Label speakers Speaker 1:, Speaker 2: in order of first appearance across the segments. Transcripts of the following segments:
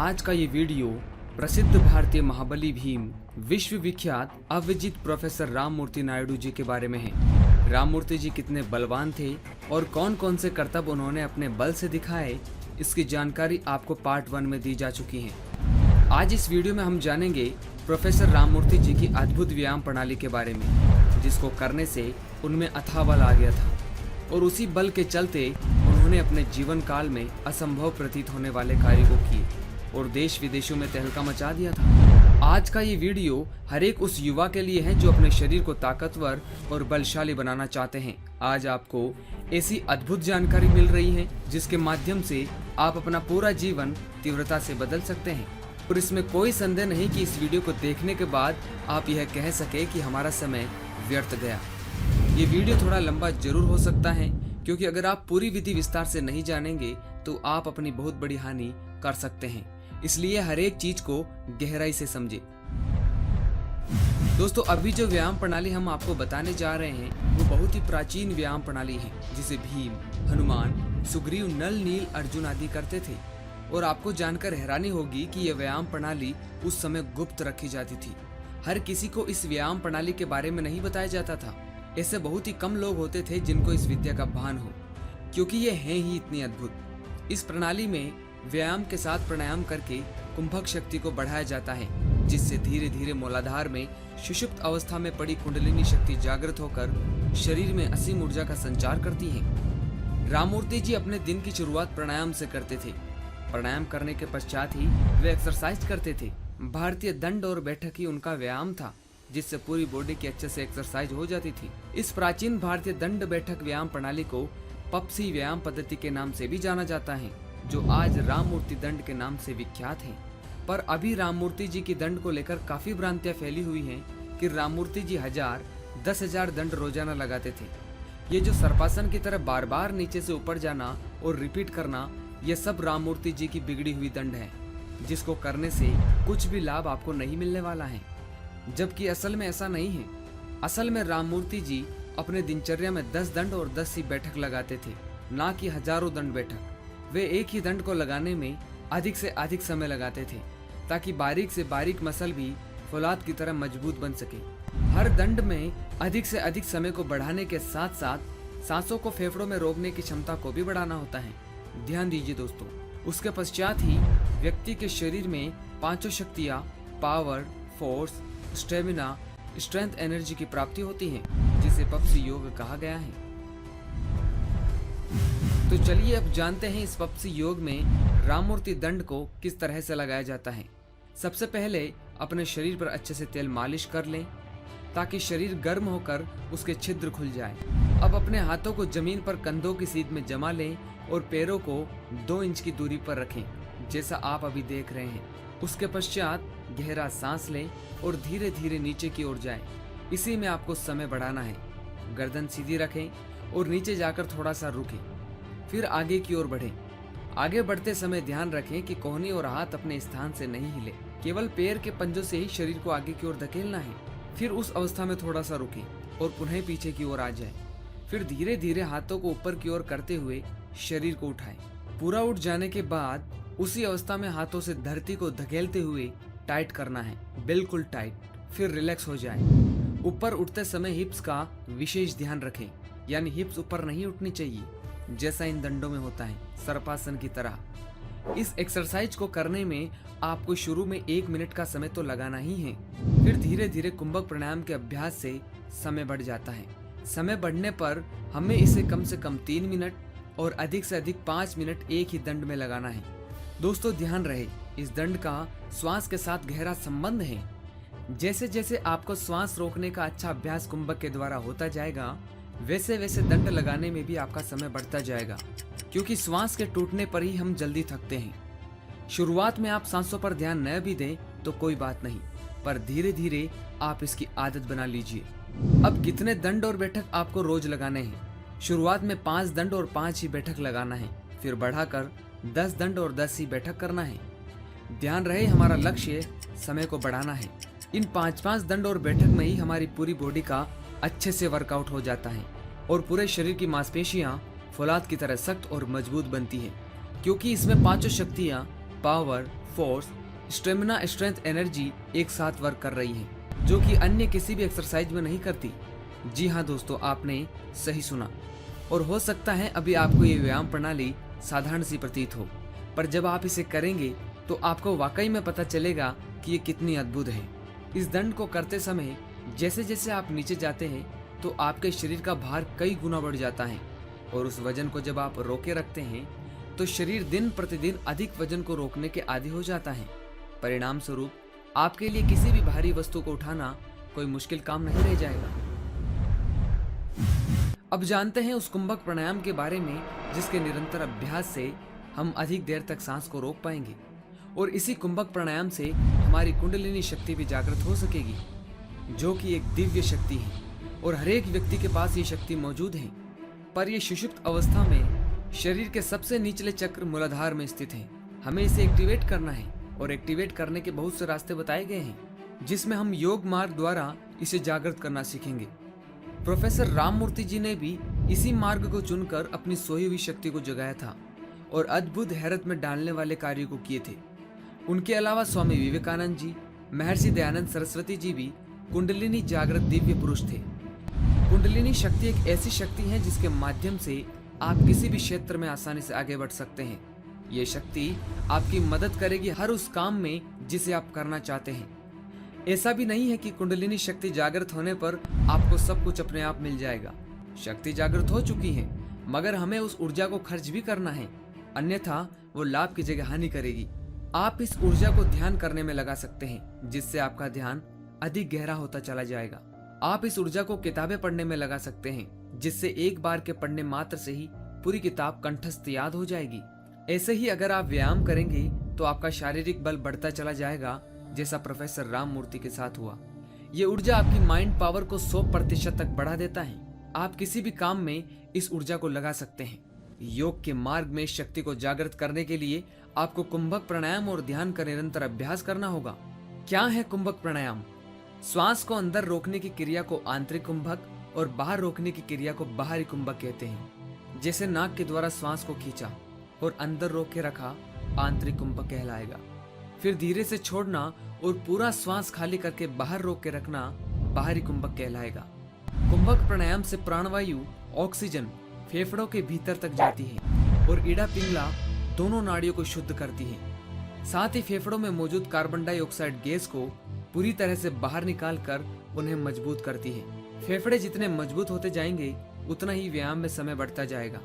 Speaker 1: आज का ये वीडियो प्रसिद्ध भारतीय महाबली भीम विश्व विख्यात अविजित प्रोफेसर राममूर्ति नायडू जी के बारे में है। राममूर्ति जी कितने बलवान थे और कौन कौन से करतब उन्होंने अपने बल से दिखाए, इसकी जानकारी आपको पार्ट 1 में दी जा चुकी है। आज इस वीडियो में हम जानेंगे प्रोफेसर राममूर्ति जी की अद्भुत व्यायाम प्रणाली के बारे में, जिसको करने से उनमें अथाह बल आ गया था और उसी बल के चलते उन्होंने अपने जीवन काल में असंभव प्रतीत होने वाले कार्य को किए और देश विदेशों में तहलका मचा दिया था। आज का ये वीडियो हर एक उस युवा के लिए है जो अपने शरीर को ताकतवर और बलशाली बनाना चाहते हैं। आज आपको ऐसी अद्भुत जानकारी मिल रही है जिसके माध्यम से आप अपना पूरा जीवन तीव्रता से बदल सकते हैं और इसमें कोई संदेह नहीं कि इस वीडियो को देखने के बाद आप यह कह सके कि हमारा समय व्यर्थ गया। ये वीडियो थोड़ा लंबा जरूर हो सकता है क्योंकि अगर आप पूरी विधि विस्तार से नहीं जानेंगे तो आप अपनी बहुत बड़ी हानि कर सकते हैं, इसलिए हर एक चीज को गहराई से समझे। दोस्तों, अभी जो व्यायाम प्रणाली हम आपको बताने जा रहे हैं वो बहुत ही प्राचीन व्यायाम प्रणाली है जिसे भीम, हनुमान, सुग्रीव, नल, नील, अर्जुन आदि करते थे। और आपको जानकर हैरानी होगी कि यह व्यायाम प्रणाली उस समय गुप्त रखी जाती थी। हर किसी को इस व्यायाम प्रणाली के बारे में नहीं बताया जाता था। ऐसे बहुत ही कम लोग होते थे जिनको इस विद्या का भान हो, क्योंकि ये है ही इतनी अद्भुत। इस प्रणाली में व्यायाम के साथ प्राणायाम करके कुंभक शक्ति को बढ़ाया जाता है, जिससे धीरे धीरे मूलाधार में सुषुप्त अवस्था में पड़ी कुंडलिनी शक्ति जागृत होकर शरीर में असीम ऊर्जा का संचार करती है। राममूर्ति जी अपने दिन की शुरुआत प्राणायाम से करते थे। प्राणायाम करने के पश्चात ही वे एक्सरसाइज करते थे। भारतीय दंड और बैठक ही उनका व्यायाम था, जिससे पूरी बॉडी की अच्छे से एक्सरसाइज हो जाती थी। इस प्राचीन भारतीय दंड बैठक व्यायाम प्रणाली को पप्सी व्यायाम पद्धति के नाम से भी जाना जाता है, जो आज राममूर्ति दंड के नाम से विख्यात है। पर अभी राममूर्ति जी की दंड को लेकर काफी भ्रांतियां फैली हुई हैं कि राममूर्ति जी 1000, 10,000 दंड रोजाना लगाते थे। ये जो सर्पासन की तरह बार बार नीचे से ऊपर जाना और रिपीट करना, ये सब राममूर्ति जी की बिगड़ी हुई दंड है, जिसको करने से कुछ भी लाभ आपको नहीं मिलने वाला है। जबकि असल में ऐसा नहीं है। असल में राममूर्ति जी अपने दिनचर्या में 10 दंड और 10 ही बैठक लगाते थे, ना कि हजारों दंड बैठक। वे एक ही दंड को लगाने में अधिक से अधिक समय लगाते थे, ताकि बारीक से बारीक मसल भी फौलाद की तरह मजबूत बन सके। हर दंड में अधिक से अधिक समय को बढ़ाने के साथ साथ सांसों को फेफड़ों में रोकने की क्षमता को भी बढ़ाना होता है। ध्यान दीजिए दोस्तों, उसके पश्चात ही व्यक्ति के शरीर में पांचों शक्तियाँ power, force, stamina, strength, energy की प्राप्ति होती है, जिसे पप्सी योग कहा गया है। तो चलिए अब जानते हैं इस पप्सी योग में राममूर्ति दंड को किस तरह से लगाया जाता है। सबसे पहले अपने शरीर पर अच्छे से तेल मालिश कर लें ताकि शरीर गर्म होकर उसके छिद्र खुल जाए। अब अपने हाथों को जमीन पर कंधों की सीध में जमा लें और पैरों को 2 इंच की दूरी पर रखें, जैसा आप अभी देख रहे हैं। उसके पश्चात गहरा सांस लें और धीरे धीरे नीचे की ओर जाएं। इसी में आपको समय बढ़ाना है। गर्दन सीधी रखें और नीचे जाकर थोड़ा सा रुकें, फिर आगे की ओर बढ़ें। आगे बढ़ते समय ध्यान रखें कि कोहनी और हाथ अपने स्थान से नहीं हिले, केवल पैर के पंजों से ही शरीर को आगे की ओर धकेलना है। फिर उस अवस्था में थोड़ा सा रुकें और पुनः पीछे की ओर आ जाएं। फिर धीरे धीरे हाथों को ऊपर की ओर करते हुए शरीर को उठाएं। पूरा उठ जाने के बाद उसी अवस्था में हाथों से धरती को धकेलते हुए टाइट करना है, बिल्कुल टाइट। फिर रिलैक्स हो जाएं। ऊपर उठते समय हिप्स का विशेष ध्यान रखें, यानी हिप्स ऊपर नहीं उठनी चाहिए जैसा इन दंडों में होता है, सर्पासन की तरह। इस एक्सरसाइज को करने में आपको शुरू में 1 मिनट का समय तो लगाना ही है। फिर धीरे धीरे कुंभक प्राणायाम के अभ्यास से समय बढ़ जाता है। समय बढ़ने पर हमें इसे कम से कम 3 मिनट और अधिक से अधिक 5 मिनट एक ही दंड में लगाना है। दोस्तों, ध्यान रहे, इस दंड का श्वास के साथ गहरा संबंध है। जैसे जैसे आपको श्वास रोकने का अच्छा अभ्यास कुंभक के द्वारा होता जाएगा, वैसे वैसे दंड लगाने में भी आपका समय बढ़ता जाएगा, क्योंकि श्वास के टूटने पर ही हम जल्दी थकते हैं। शुरुआत में आप सांसों पर ध्यान न भी दें तो कोई बात नहीं, पर धीरे धीरे आप इसकी आदत बना लीजिए। अब कितने दंड और बैठक आपको रोज लगाने हैं? शुरुआत में 5 दंड और 5 ही बैठक लगाना है, फिर बढ़ाकर 10 दंड और 10 ही बैठक करना है। ध्यान रहे, हमारा लक्ष्य समय को बढ़ाना है। इन 5-5 दंड और बैठक में ही हमारी पूरी बॉडी का अच्छे से वर्कआउट हो जाता है और पूरे शरीर की मांसपेशियां फौलाद की तरह सख्त और मजबूत बनती है, क्योंकि इसमें 5 शक्तियां power, force, stamina, strength, energy एक साथ वर्क कर रही हैं, जो कि अन्य किसी भी एक्सरसाइज में नहीं करती। जी हाँ दोस्तों, आपने सही सुना। और हो सकता है अभी आपको ये व्यायाम प्रणाली साधारण सी प्रतीत हो, पर जब आप इसे करेंगे तो आपको वाकई में पता चलेगा कि ये कितनी अद्भुत है। इस दंड को करते समय जैसे जैसे आप नीचे जाते हैं तो आपके शरीर का भार कई गुना बढ़ जाता है, और उस वजन को जब आप रोके रखते हैं तो शरीर दिन प्रतिदिन अधिक वजन को रोकने के आदी हो जाता है। परिणाम स्वरूप आपके लिए किसी भी भारी वस्तु को उठाना कोई मुश्किल काम नहीं रह जाएगा। अब जानते हैं उस कुंभक प्राणायाम के बारे में, जिसके निरंतर अभ्यास से हम अधिक देर तक सांस को रोक पाएंगे, और इसी कुंभक प्राणायाम से हमारी कुंडलिनी शक्ति भी जागृत हो सकेगी, जो कि एक दिव्य शक्ति है और हर एक व्यक्ति के पास ये शक्ति मौजूद है। पर यह सुषुप्त अवस्था में शरीर के सबसे निचले चक्र मूलाधार में स्थित है। हमें इसे एक्टिवेट करना है, और एक्टिवेट करने के बहुत से रास्ते बताए गए हैं, जिसमें हम योग मार्ग द्वारा इसे जागृत करना सीखेंगे। प्रोफेसर राममूर्ति जी ने भी इसी मार्ग को चुनकर अपनी सोई हुई शक्ति को जगाया था और अद्भुत हैरत में डालने वाले कार्यों को किए थे। उनके अलावा स्वामी विवेकानंद जी, महर्षि दयानंद सरस्वती जी भी कुंडलिनी जागृत दिव्य पुरुष थे। कुंडलिनी शक्ति एक ऐसी शक्ति है जिसके माध्यम से आप किसी भी क्षेत्र में आसानी से आगे बढ़ सकते हैं। ये शक्ति आपकी मदद करेगी हर उस काम में जिसे आप करना चाहते हैं। ऐसा भी नहीं है कि कुंडलिनी शक्ति जागृत होने पर आपको सब कुछ अपने आप मिल जाएगा। शक्ति जागृत हो चुकी है, मगर हमें उस ऊर्जा को खर्च भी करना है, अन्यथा वो लाभ की जगह हानि करेगी। आप इस ऊर्जा को ध्यान करने में लगा सकते हैं, जिससे आपका ध्यान अधिक गहरा होता चला जाएगा। आप इस ऊर्जा को किताबें पढ़ने में लगा सकते हैं, जिससे एक बार के पढ़ने मात्र से ही पूरी किताब कंठस्थ याद हो जाएगी। ऐसे ही अगर आप व्यायाम करेंगे तो आपका शारीरिक बल बढ़ता चला जाएगा, जैसा प्रोफेसर राममूर्ति के साथ हुआ। ये ऊर्जा आपकी माइंड पावर को 100% तक बढ़ा देता है। आप किसी भी काम में इस ऊर्जा को लगा सकते हैं। योग के मार्ग में इस शक्ति को जागृत करने के लिए आपको कुंभक प्राणायाम और ध्यान का निरंतर अभ्यास करना होगा। क्या है कुंभक प्राणायाम? श्वास को अंदर रोकने की क्रिया को आंतरिक कुंभक और बाहर रोकने की क्रिया को बाहरी कुंभक कहते हैं। जैसे नाक के द्वारा श्वास को खींचा और अंदर रोक के रखा, आंतरिक कुंभक कहलाएगा। फिर धीरे से छोड़ना और पूरा श्वास खाली करके बाहर रोक के रखना, बाहरी कुंभक कहलाएगा। कुंभक प्राणायाम से प्राणवायु, ऑक्सीजन फेफड़ों के भीतर तक जाती है और ईड़ा पिंगला दोनों नाड़ियों को शुद्ध करती है। साथ ही फेफड़ों में मौजूद कार्बन डाइऑक्साइड गैस को पूरी तरह से बाहर निकालकर उन्हें मजबूत करती है। फेफड़े जितने मजबूत होते जाएंगे उतना ही व्यायाम में समय बढ़ता जाएगा,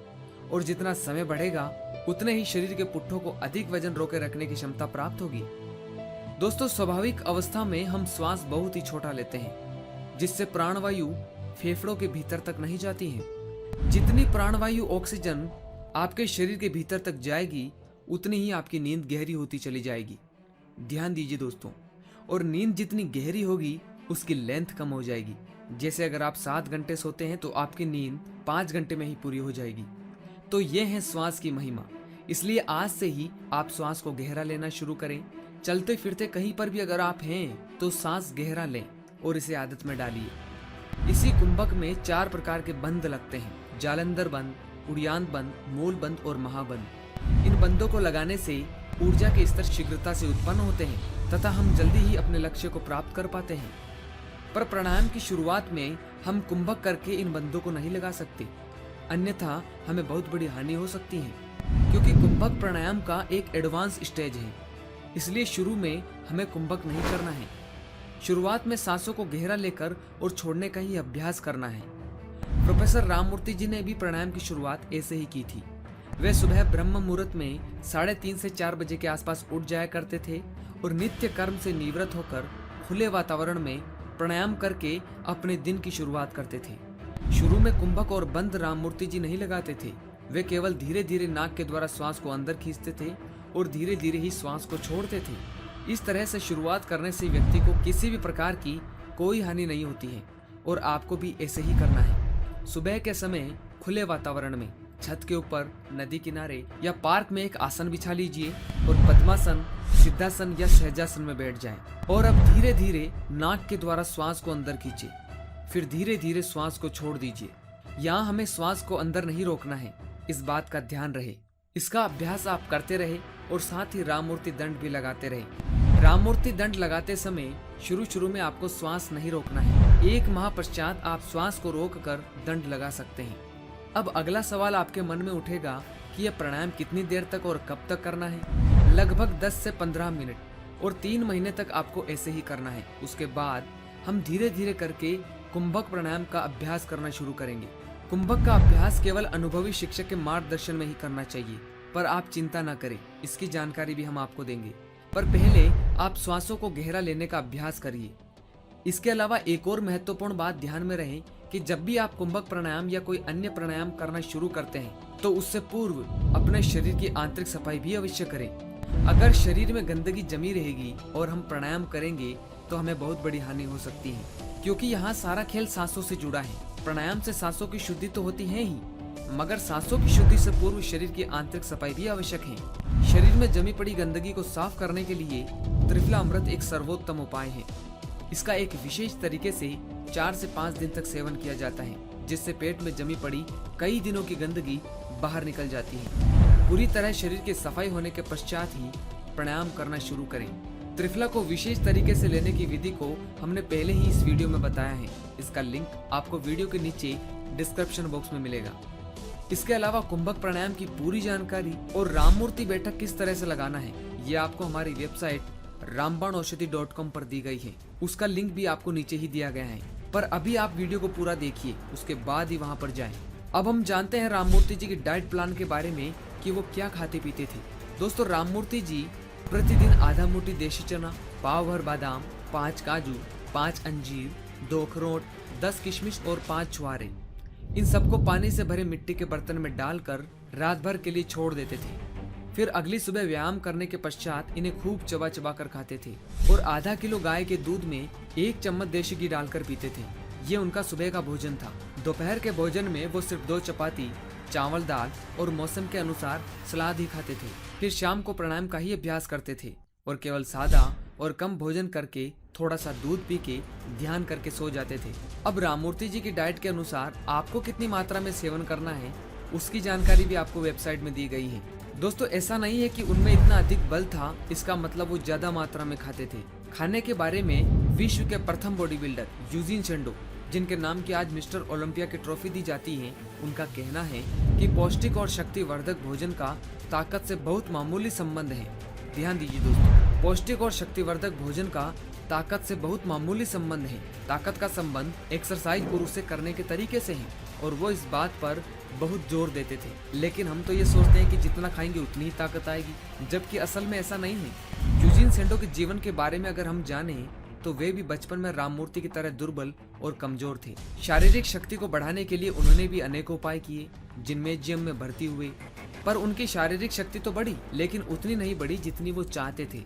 Speaker 1: और जितना समय बढ़ेगा उतने ही शरीर के पुट्ठों को अधिक वजन रोके रखने की क्षमता प्राप्त होगी। दोस्तों, स्वाभाविक अवस्था में हम श्वास बहुत ही छोटा लेते हैं, जिससे प्राणवायु फेफड़ों के भीतर तक नहीं जाती है। जितनी प्राणवायु ऑक्सीजन आपके शरीर के भीतर तक जाएगी, उतनी ही आपकी नींद गहरी होती चली जाएगी। ध्यान दीजिए दोस्तों, और नींद जितनी गहरी होगी उसकी लेंथ कम हो जाएगी। जैसे अगर आप 7 घंटे सोते हैं तो आपकी नींद 5 घंटे में ही पूरी हो जाएगी। तो ये है श्वास की महिमा। इसलिए आज से ही आप श्वास को गहरा लेना शुरू करें। चलते फिरते कहीं पर भी अगर आप हैं तो सांस गहरा लें और इसे आदत में डालिए। इसी कुंभक में 4 प्रकार के बंद लगते हैं: जालंधर बंद, उड़ियान बंद, मूल बंद और महाबंद। इन बंदों को लगाने से ऊर्जा के स्तर शीघ्रता से उत्पन्न होते हैं तथा हम जल्दी ही अपने लक्ष्य को प्राप्त कर पाते हैं। पर प्राणायाम की शुरुआत में हम कुंभक करके इन बंदों को नहीं लगा सकते, अन्यथा हमें बहुत बड़ी हानि हो सकती है, क्योंकि कुंभक प्राणायाम का एक एडवांस स्टेज है। इसलिए शुरू में हमें कुंभक नहीं करना है। शुरुआत में सांसों को गहरा लेकर और छोड़ने का ही अभ्यास करना है। प्रोफेसर राममूर्ति जी ने भी प्राणायाम की शुरुआत ऐसे ही की थी। वे सुबह ब्रह्म मुहूर्त में 3:30 से 4 बजे के आसपास उठ जाया करते थे और नित्य कर्म से निवृत्त होकर खुले वातावरण में प्राणायाम करके अपने दिन की शुरुआत करते थे। शुरू में कुंभक और बंद राममूर्ति जी नहीं लगाते थे। वे केवल धीरे धीरे नाक के द्वारा श्वास को अंदर खींचते थे और धीरे धीरे ही श्वास को छोड़ते थे। इस तरह से शुरुआत करने से व्यक्ति को किसी भी प्रकार की कोई हानि नहीं होती है, और आपको भी ऐसे ही करना है। सुबह के समय खुले वातावरण में छत के ऊपर, नदी किनारे या पार्क में एक आसन बिछा लीजिए और पद्मासन, सिद्धासन या सहजासन में बैठ जाएं। और अब धीरे धीरे नाक के द्वारा श्वास को अंदर खींचिए, फिर धीरे धीरे श्वास को छोड़ दीजिए। यहाँ हमें श्वास को अंदर नहीं रोकना है, इस बात का ध्यान रहे। इसका अभ्यास आप करते रहे और साथ ही राममूर्ति दंड भी लगाते रहे। राममूर्ति दंड लगाते समय शुरू में आपको श्वास नहीं रोकना है। 1 माह पश्चात आप श्वास को रोककर दंड लगा सकते हैं। अब अगला सवाल आपके मन में उठेगा कि यह प्राणायाम कितनी देर तक और कब तक करना है। लगभग 10 से 15 मिनट और 3 महीने तक आपको ऐसे ही करना है। उसके बाद हम धीरे धीरे करके कुंभक प्राणायाम का अभ्यास करना शुरू करेंगे। कुंभक का अभ्यास केवल अनुभवी शिक्षक के मार्गदर्शन में ही करना चाहिए, पर आप चिंता न करें, इसकी जानकारी भी हम आपको देंगे। पर पहले आप श्वासों को गहरा लेने का अभ्यास करिए। इसके अलावा एक और महत्वपूर्ण बात ध्यान में रहे कि जब भी आप कुंभक प्राणायाम या कोई अन्य प्राणायाम करना शुरू करते हैं तो उससे पूर्व अपने शरीर की आंतरिक सफाई भी अवश्य करें। अगर शरीर में गंदगी जमी रहेगी और हम प्राणायाम करेंगे तो हमें बहुत बड़ी हानि हो सकती है, क्योंकि यहाँ सारा खेल सांसों से जुड़ा है। प्राणायाम से सांसों की शुद्धि तो होती है ही, मगर सांसों की शुद्धि से पूर्व शरीर की आंतरिक सफाई भी आवश्यक है। शरीर में जमी पड़ी गंदगी को साफ करने के लिए त्रिफला अमृत एक सर्वोत्तम उपाय है। इसका एक विशेष तरीके से 4 से 5 दिन तक सेवन किया जाता है, जिससे पेट में जमी पड़ी कई दिनों की गंदगी बाहर निकल जाती है। पूरी तरह शरीर की सफाई होने के पश्चात ही प्राणायाम करना शुरू करें। त्रिफला को विशेष तरीके से लेने की विधि को हमने पहले ही इस वीडियो में बताया है। इसका लिंक आपको वीडियो के नीचे डिस्क्रिप्शन बॉक्स में मिलेगा। इसके अलावा कुंभक प्राणायाम की पूरी जानकारी और राममूर्ति बैठक किस तरह से लगाना है, ये आपको हमारी वेबसाइट रामबाणौषधि.com पर दी गई है। उसका लिंक भी आपको नीचे ही दिया गया है। पर अभी आप वीडियो को पूरा देखिए, उसके बाद ही वहाँ पर जाएं। अब हम जानते हैं राममूर्ति जी की डाइट प्लान के बारे में कि वो क्या खाते पीते थे। दोस्तों, राममूर्ति जी प्रतिदिन आधा मुट्ठी देशी चना, पाव भर बादाम, 5 काजू, 5 अंजीर, 2 अखरोट, 10 किशमिश और 5 छुहारे, इन सबको पानी से भरे मिट्टी के बर्तन में डालकर रात भर के लिए छोड़ देते थे। फिर अगली सुबह व्यायाम करने के पश्चात इन्हें खूब चबा चबा कर खाते थे और आधा किलो गाय के दूध में 1 चम्मच देशी घी डालकर पीते थे। ये उनका सुबह का भोजन था। दोपहर के भोजन में वो सिर्फ 2 चपाती, चावल, दाल और मौसम के अनुसार सलाद ही खाते थे। फिर शाम को प्राणायाम का ही अभ्यास करते थे और केवल सादा और कम भोजन करके थोड़ा सा दूध पी के ध्यान करके सो जाते थे। अब राममूर्ति जी की डाइट के अनुसार आपको कितनी मात्रा में सेवन करना है, उसकी जानकारी भी आपको वेबसाइट में दी गई है। दोस्तों, ऐसा नहीं है कि उनमें इतना अधिक बल था, इसका मतलब वो ज्यादा मात्रा में खाते थे। खाने के बारे में विश्व के प्रथम बॉडी बिल्डर यूजीन सेंडो, जिनके नाम की आज मिस्टर ओलंपिया की ट्रॉफी दी जाती है, उनका कहना है कि पौष्टिक और शक्तिवर्धक भोजन का ताकत से बहुत मामूली संबंध है। ध्यान दीजिए दोस्तों, पौष्टिक और शक्तिवर्धक भोजन का ताकत से बहुत मामूली संबंध है। ताकत का संबंध एक्सरसाइज और उसे करने के तरीके से है और वो इस बात पर बहुत जोर देते थे। लेकिन हम तो ये सोचते हैं कि जितना खाएंगे उतनी ही ताकत आएगी, जबकि असल में ऐसा नहीं है। यूजीन सेंडो के जीवन के बारे में अगर हम जाने तो वे भी बचपन में राममूर्ति की तरह दुर्बल और कमजोर थे। शारीरिक शक्ति को बढ़ाने के लिए उन्होंने भी अनेक उपाय किए, जिनमें जिम में भर्ती हुए, पर उनकी शारीरिक शक्ति तो बढ़ी, लेकिन उतनी नहीं बढ़ी जितनी वो चाहते थे।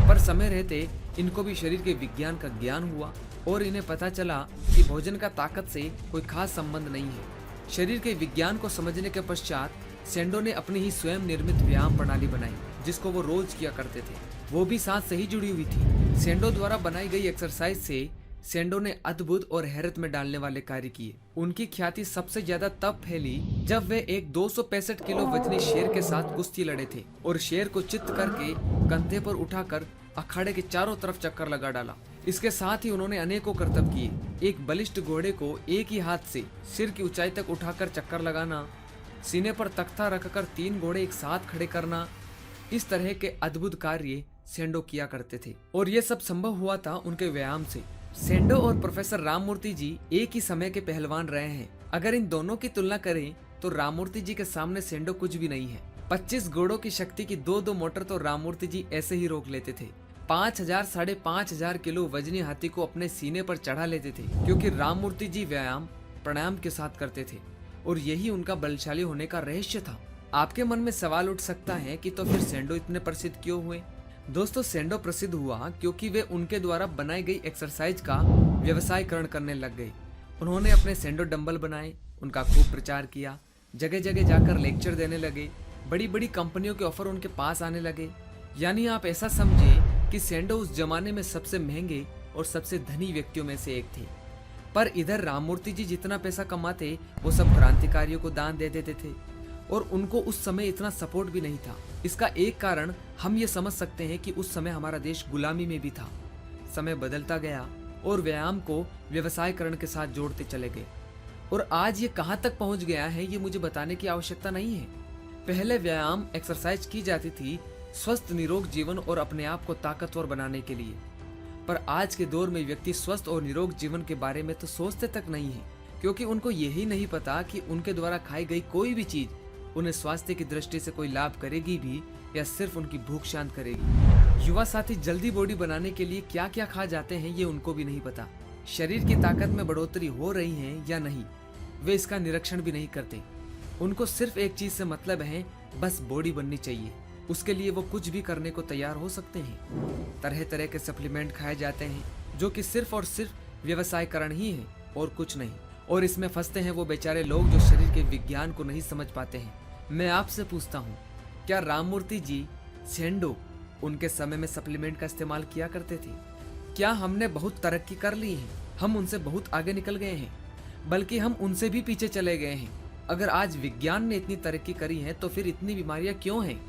Speaker 1: पर समय रहते इनको भी शरीर के विज्ञान का ज्ञान हुआ और इन्हें पता चला कि भोजन का ताकत से कोई खास संबंध नहीं है। शरीर के विज्ञान को समझने के पश्चात सेंडो ने अपनी ही स्वयं निर्मित व्यायाम प्रणाली बनाई, जिसको वो रोज किया करते थे। वो भी सांस से ही जुड़ी हुई थी। सेंडो द्वारा बनाई गई एक्सरसाइज से सेंडो ने अद्भुत और हैरत में डालने वाले कार्य किए। उनकी ख्याति सबसे ज्यादा तब फैली जब वे एक 265 किलो वजनी शेर के साथ कुश्ती लड़े थे और शेर को चित्त करके कंधे पर उठाकर अखाड़े के चारों तरफ चक्कर लगा डाला। इसके साथ ही उन्होंने अनेकों करतब किए। एक बलिष्ठ घोड़े को एक ही हाथ से सिर की ऊंचाई तक उठाकर चक्कर लगाना, सीने पर तख्ता रखकर 3 घोड़े एक साथ खड़े करना, इस तरह के अद्भुत कार्य सेंडो किया करते थे और ये सब संभव हुआ था उनके व्यायाम से। सेंडो और प्रोफेसर राममूर्ति जी एक ही समय के पहलवान रहे हैं। अगर इन दोनों की तुलना करें तो राममूर्ति जी के सामने सेंडो कुछ भी नहीं है। 25 घोड़ों की शक्ति की 2-2 मोटर तो राममूर्ति जी ऐसे ही रोक लेते थे। 5000 साढ़े 5000 किलो वजनी हाथी को अपने सीने पर चढ़ा लेते थे, क्योंकि राममूर्ति जी व्यायाम प्राणायाम के साथ करते थे और यही उनका बलशाली होने का रहस्य था। आपके मन में सवाल उठ सकता है कि तो फिर सेंडो इतने प्रसिद्ध क्यों हुए? दोस्तों, सेंडो प्रसिद्ध हुआ क्योंकि वे उनके द्वारा बनाई गई एक्सरसाइज का व्यवसायीकरण करने लग गए। उन्होंने अपने सेंडो डंबल बनाए, उनका खूब प्रचार किया, जगह जगह जाकर लेक्चर देने लगे, बड़ी बड़ी कंपनियों के ऑफर उनके पास आने लगे। यानी आप ऐसा समझे कि सेंडो उस जमाने में सबसे महंगे और सबसे धनी व्यक्तियों में से एक थे। पर इधर राममूर्ति जी जितना पैसा कमाते वो सब क्रांतिकारियों को दान दे देते थे। और उनको उस समय इतना सपोर्ट भी नहीं था। इसका एक कारण हम ये समझ सकते हैं कि उस समय हमारा देश गुलामी में भी था। समय बदलता गया और व्यायाम को व्यवसायकरण के साथ जोड़ते चले गए, और आज ये कहाँ तक पहुँच गया है ये मुझे बताने की आवश्यकता नहीं है। पहले व्यायाम एक्सरसाइज की जाती थी स्वस्थ निरोग जीवन और अपने आप को ताकतवर बनाने के लिए, पर आज के दौर में व्यक्ति स्वस्थ और निरोग जीवन के बारे में तो सोचते तक नहीं है, क्योंकि उनको यही नहीं पता कि उनके द्वारा खाई गई कोई भी चीज उन्हें स्वास्थ्य की दृष्टि से कोई लाभ करेगी भी या सिर्फ उनकी भूख शांत करेगी। युवा साथी जल्दी बॉडी बनाने के लिए क्या क्या खा जाते हैं ये उनको भी नहीं पता। शरीर की ताकत में बढ़ोतरी हो रही है या नहीं, वे इसका निरीक्षण भी नहीं करते। उनको सिर्फ एक चीज से मतलब है, बस बॉडी बननी चाहिए। उसके लिए वो कुछ भी करने को तैयार हो सकते हैं। तरह तरह के सप्लीमेंट खाए जाते हैं जो कि सिर्फ और सिर्फ व्यवसायकरण ही है और कुछ नहीं, और इसमें फंसते हैं वो बेचारे लोग जो शरीर के विज्ञान को नहीं समझ पाते हैं। मैं आपसे पूछता हूँ, क्या राममूर्ति जी, सेंडो उनके समय में सप्लीमेंट का इस्तेमाल किया करते थे? क्या हमने बहुत तरक्की कर ली है? हम उनसे बहुत आगे निकल गए हैं, बल्कि हम उनसे भी पीछे चले गए हैं। अगर आज विज्ञान ने इतनी तरक्की करी है तो फिर इतनी बीमारियां क्यों हैं?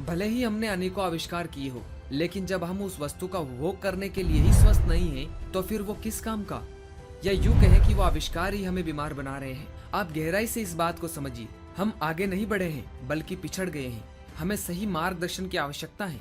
Speaker 1: भले ही हमने अनेकों आविष्कार किए हो, लेकिन जब हम उस वस्तु का उपभोग करने के लिए ही स्वस्थ नहीं है तो फिर वो किस काम का? या यूं कहें कि वो आविष्कार ही हमें बीमार बना रहे हैं। आप गहराई से इस बात को समझिए, हम आगे नहीं बढ़े हैं बल्कि पिछड़ गए हैं। हमें सही मार्गदर्शन की आवश्यकता है।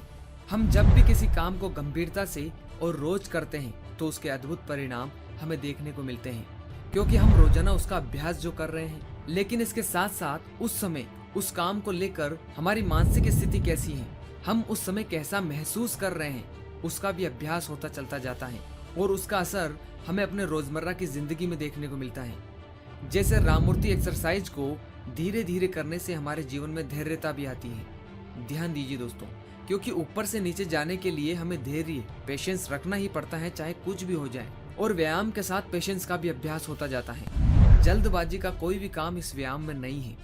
Speaker 1: हम जब भी किसी काम को गंभीरता से और रोज करते हैं तो उसके अद्भुत परिणाम हमें देखने को मिलते हैं, क्योंकि हम रोजाना उसका अभ्यास जो कर रहे हैं। लेकिन इसके साथ साथ उस समय उस काम को लेकर हमारी मानसिक स्थिति कैसी है, हम उस समय कैसा महसूस कर रहे हैं, उसका भी अभ्यास होता चलता जाता है, और उसका असर हमें अपने रोजमर्रा की जिंदगी में देखने को मिलता है। जैसे राममूर्ति एक्सरसाइज को धीरे धीरे करने से हमारे जीवन में धैर्यता भी आती है। ध्यान दीजिए दोस्तों, क्योंकि ऊपर से नीचे जाने के लिए हमें धैर्य, पेशेंस रखना ही पड़ता है, चाहे कुछ भी हो जाए। और व्यायाम के साथ पेशेंस का भी अभ्यास होता जाता है। जल्दबाजी का कोई भी काम इस व्यायाम में नहीं है।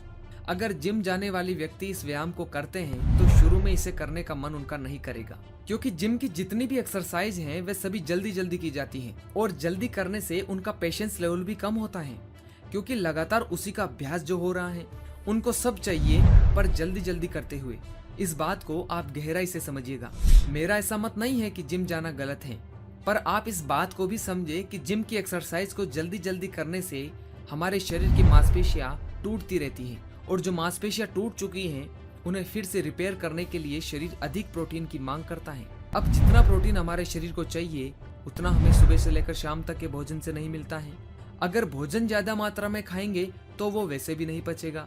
Speaker 1: अगर जिम जाने वाली व्यक्ति इस व्यायाम को करते हैं तो शुरू में इसे करने का मन उनका नहीं करेगा, क्योंकि जिम की जितनी भी एक्सरसाइज हैं वे सभी जल्दी जल्दी की जाती हैं, और जल्दी करने से उनका पेशेंस लेवल भी कम होता है, क्योंकि लगातार उसी का अभ्यास जो हो रहा है। उनको सब चाहिए पर जल्दी जल्दी करते हुए। इस बात को आप गहराई से समझिएगा। मेरा ऐसा मत नहीं है कि जिम जाना गलत है, पर आप इस बात को भी समझे कि जिम की एक्सरसाइज को जल्दी जल्दी करने से हमारे शरीर की मांसपेशियां टूटती रहती हैं, और जो मांसपेशियां टूट चुकी हैं उन्हें फिर से रिपेयर करने के लिए शरीर अधिक प्रोटीन की मांग करता है। अब जितना प्रोटीन हमारे शरीर को चाहिए उतना हमें सुबह से लेकर शाम तक के भोजन से नहीं मिलता है। अगर भोजन ज्यादा मात्रा में खाएंगे तो वो वैसे भी नहीं पचेगा।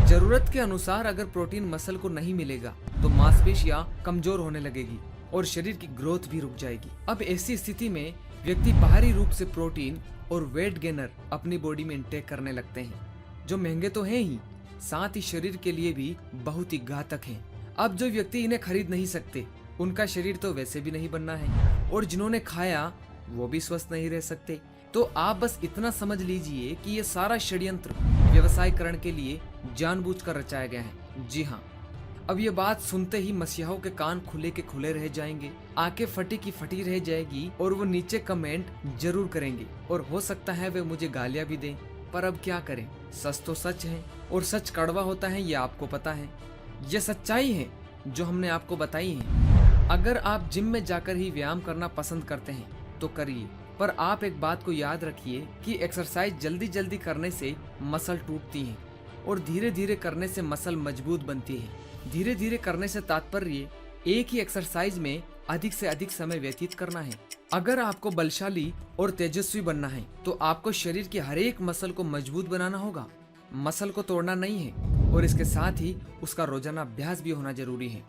Speaker 1: जरूरत के अनुसार अगर प्रोटीन मसल को नहीं मिलेगा तो मांसपेशियां कमजोर होने लगेगी और शरीर की ग्रोथ भी रुक जाएगी। अब ऐसी स्थिति में व्यक्ति बाहरी रूप से प्रोटीन और वेट गेनर अपनी बॉडी में इंटेक करने लगते हैं, जो महंगे तो हैं ही, साथ ही शरीर के लिए भी बहुत ही घातक हैं। अब जो व्यक्ति इन्हें खरीद नहीं सकते उनका शरीर तो वैसे भी नहीं बनना है, और जिन्होंने खाया वो भी स्वस्थ नहीं रह सकते। तो आप बस इतना समझ लीजिए कि ये सारा षड्यंत्र व्यवसायकरण के लिए जानबूझकर रचाया गया है। जी हाँ, अब ये बात सुनते ही मसीहाओं के कान खुले के खुले रह जाएंगे, आंखें फटी की फटी रह जाएगी, और वो नीचे कमेंट जरूर करेंगे, और हो सकता है वे मुझे गालियां भी दें। पर अब क्या करें, सच तो सच है, और सच कड़वा होता है ये आपको पता है। ये सच्चाई है जो हमने आपको बताई है। अगर आप जिम में जाकर ही व्यायाम करना पसंद करते हैं तो करिए, पर आप एक बात को याद रखिए कि एक्सरसाइज जल्दी जल्दी करने से मसल टूटती है, और धीरे धीरे करने से मसल मजबूत बनती है। धीरे धीरे करने से तात्पर्य एक ही एक्सरसाइज में अधिक से अधिक समय व्यतीत करना है। अगर आपको बलशाली और तेजस्वी बनना है तो आपको शरीर की हर एक मसल को मजबूत बनाना होगा। मसल को तोड़ना नहीं है, और इसके साथ ही उसका रोजाना अभ्यास भी होना जरूरी है।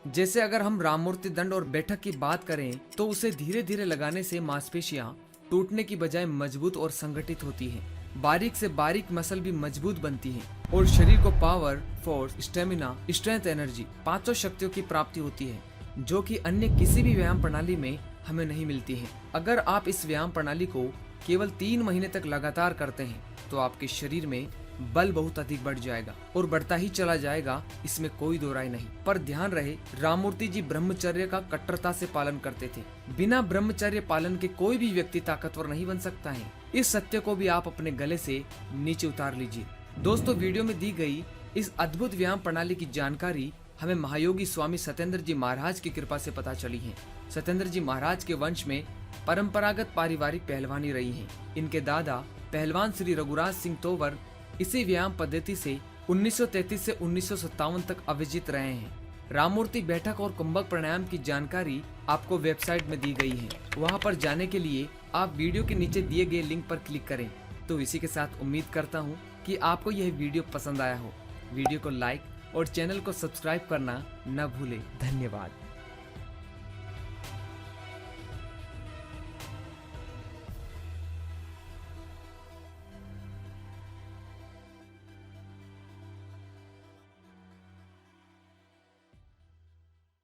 Speaker 1: जैसे अगर हम राममूर्ति दंड और बैठक की बात करें तो उसे धीरे धीरे लगाने से मांसपेशियां टूटने की बजाय मजबूत और संगठित होती है। बारीक से बारीक मसल भी मजबूत बनती है, और शरीर को power, force, stamina, strength, energy, पांचों शक्तियों की प्राप्ति होती है, जो कि अन्य किसी भी व्यायाम प्रणाली में हमें नहीं मिलती है। अगर आप इस व्यायाम प्रणाली को केवल 3 महीने तक लगातार करते हैं तो आपके शरीर में बल बहुत अधिक बढ़ जाएगा, और बढ़ता ही चला जाएगा, इसमें कोई दो राय नहीं। पर ध्यान रहे, राममूर्ति जी ब्रह्मचर्य का कट्टरता से पालन करते थे। बिना ब्रह्मचर्य पालन के कोई भी व्यक्ति ताकतवर नहीं बन सकता है। इस सत्य को भी आप अपने गले से नीचे उतार लीजिए। दोस्तों, वीडियो में दी गई इस अद्भुत व्यायाम प्रणाली की जानकारी हमें महायोगी स्वामी सत्येंद्र जी महाराज की कृपा से पता चली है। सत्येंद्र जी महाराज के वंश में परंपरागत पारिवारिक पहलवानी रही है। इनके दादा पहलवान श्री रघुराज सिंह तोवर इसी व्यायाम पद्धति से 1933 से 1957 तक अविजित रहे हैं। राममूर्ति बैठक और कुंभक प्राणायाम की जानकारी आपको वेबसाइट में दी गई है। वहां पर जाने के लिए आप वीडियो के नीचे दिए गए लिंक पर क्लिक करें। तो इसी के साथ उम्मीद करता हूं कि आपको यह वीडियो पसंद आया हो। वीडियो को लाइक और चैनल को सब्सक्राइब करना न भूलें। धन्यवाद।